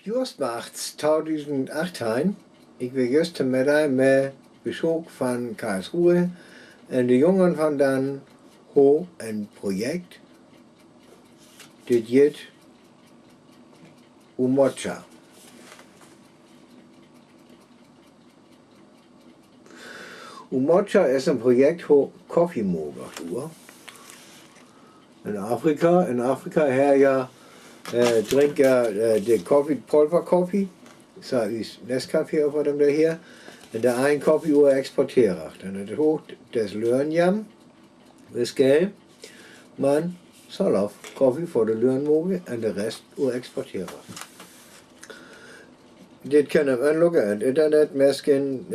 Just machts 2018, ik wil just met dig med besøg van Karlsruhe, en de jongen van dan har en projekt, det heter Umoja. Umoja er et projekt for kaffemåger. In Afrika her jeg drinker det pulverkaffe, så er Nescafé for dem der her. Men der er en kaffe ud eksporterer. Den er det hårdt, des lønhjem. Det skal man så lov kaffe for det lønmåge, og det rest ud eksporterer. Det kan man anlukke af internetmasken,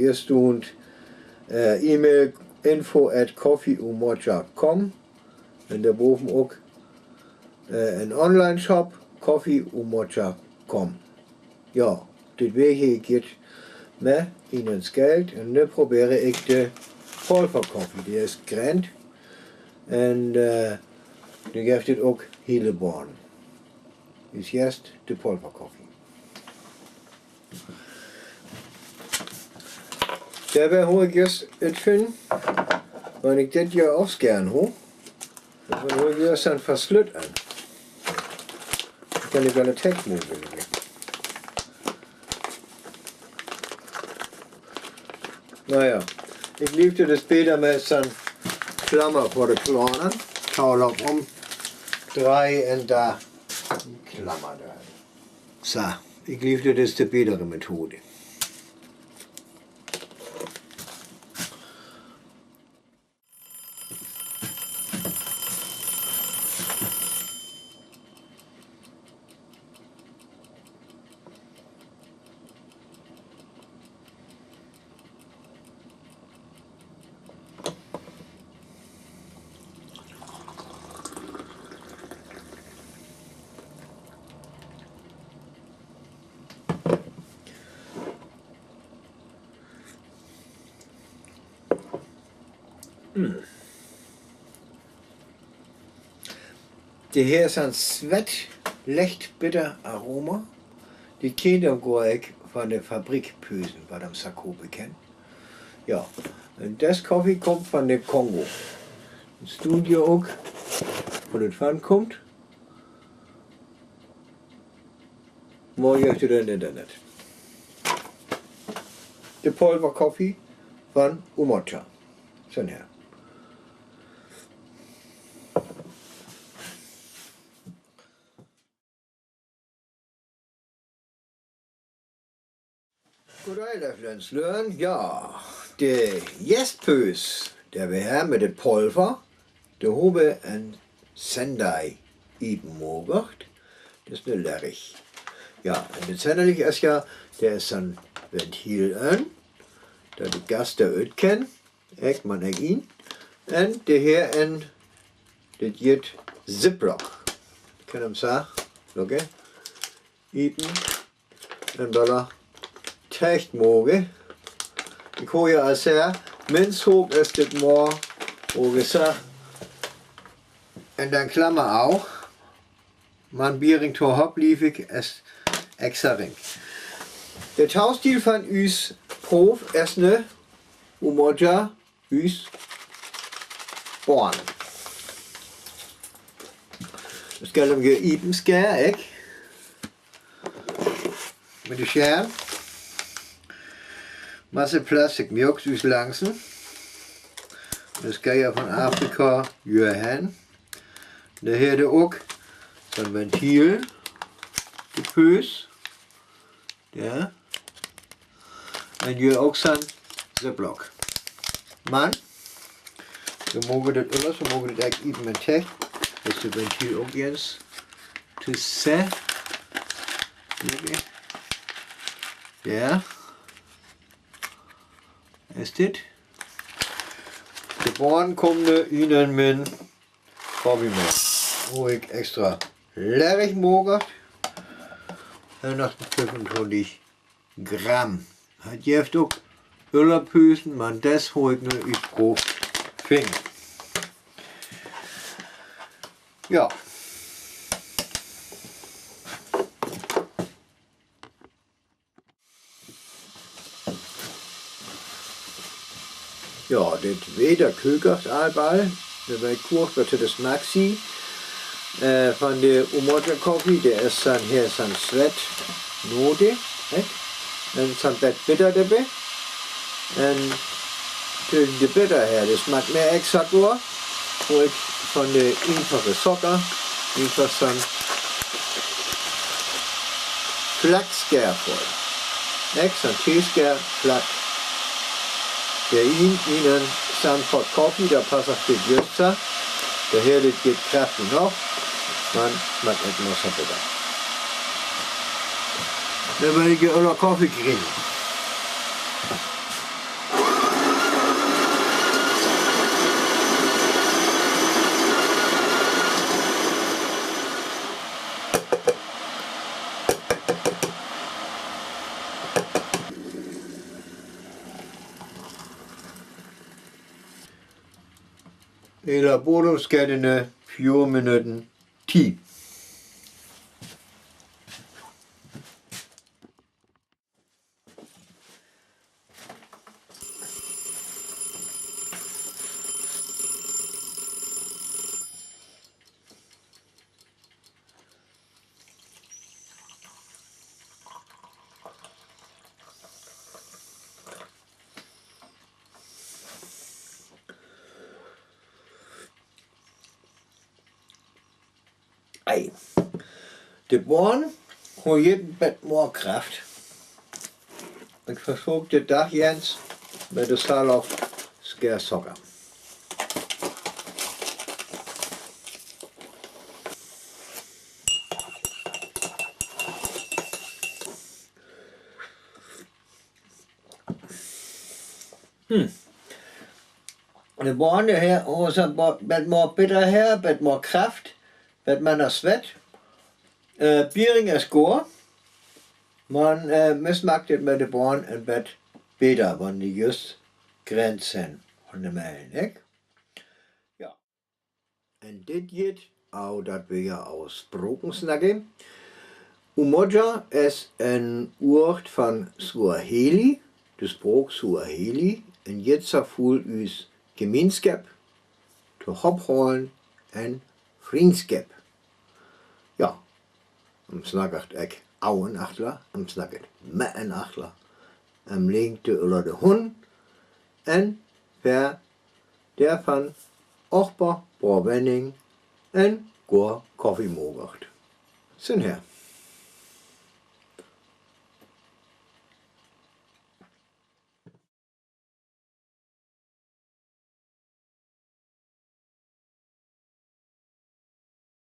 just und e-mail info@coffeeumoja.com. En der boven ook en online shop, coffeeumoja.com. Ja, dit wil ik het med inens geld en nu probeer ik de pulverkoffie. Die is grant en die geeft het ook hele born. Is juist de pulverkoffie. Daarbij hoe ik juist het vind, want ik dit jaar ook gern hoor. Dan hoe ik juist een verslut aan. Kan ik wel een tekst moeten. Naja, ik liefde het beter met zo'n klammer voor de kleinen. Touw op omdraaien en daar een klammer daar. Zo, ik liefde dus de betere methode. Det her er sådan svæt, let bitter aroma. Det kender går ikke fra den fabrikpøsen, hvad de så bekendt. Ja, und das Kaffee kommt von dem Kongo. Ein Studio auch, wo das von kommt. Morgen auf dem Internet. Der Pulverkaffee von Umoja. Sådan her. Goddag, Leflands Løren. Ja, det gæstpøs, der vi har med det pulver, det håber en sandai i den morgert. Det er sådan lærig. Ja, og det sandelig er ja, der er sådan ventil an, der det gas der udken, ikke man ikke ind. Og det her er det givet ziplock. Kan man sige, lukke, i den, en dollar. Techt mogen. Ik hoor je al zeggen, mens hoog is dit maar gezegd. En dan klammer ook. Man biering to hop lief ik is extra ring. De tauwstil van us proef is ne Umoja us born. Dat skal hem geëten skære, ikke? Med de skære. Masse plastik mjölksys langsen. Det skal jeg fra Afrika gøre han. Det her er det også sådan ventil. Det pøs. Ja. Man gør også sådan ziplock. Men, så må det ellers, så må det ikke i den tæt. Hvis det ventil også Jens. Til se. Ja. Ist det? De borgen kommende inden min hobby med. Hvor ik extra lærig moger. En nog 25 gram. Het heeft ook øllerpøsen, men das hoe ik nu i proef vind. Ja. Ja, dit weder kukert allebei. Dabei kocht wat het is maxi. Van de Umoja koffie, der ist dann hier zijn sweat nodig. En zijn bed bitter dabei. En durch de bitter her, das macht mehr exakt nur. Wo ich von der einfachen Socker, einfach so ein Flachsger voll. So ein Teesger, Flach. Der ihnen dann Pot Kaffee, da passt auch die Würste. Der hier geht kräftig noch. Man macht etwas so bitter. Dann will ich auch noch Kaffee kriegen. Eller bodumskattene 4 minutter 10. Ei. De Born hat jeden Bett mehr Kraft. Ich versuche den Tag Jens mit der Zahl auf Socker. De Born her, også bet more bitter her, bet more Kraft. Bet man das Wett, Biering ist gut, man missmagt mit den Born ein Bett besser, wenn die just Grenzen von den Meilen, nicht? Ja. Und das geht auch, dass wir ja aus Brokensnagge. Umoja ist ein Ort von Swahili, das Brok Swahili, und jetzt voll us Gemeinskap, zu Hopholen und Vriendskap. Ja, am snakkert ik ouwen achtla, am snakkert met een achtla, am linkt de ulle de hond, en ver daarvan ochba, boorwenning en goor koffie mogert. Zin her.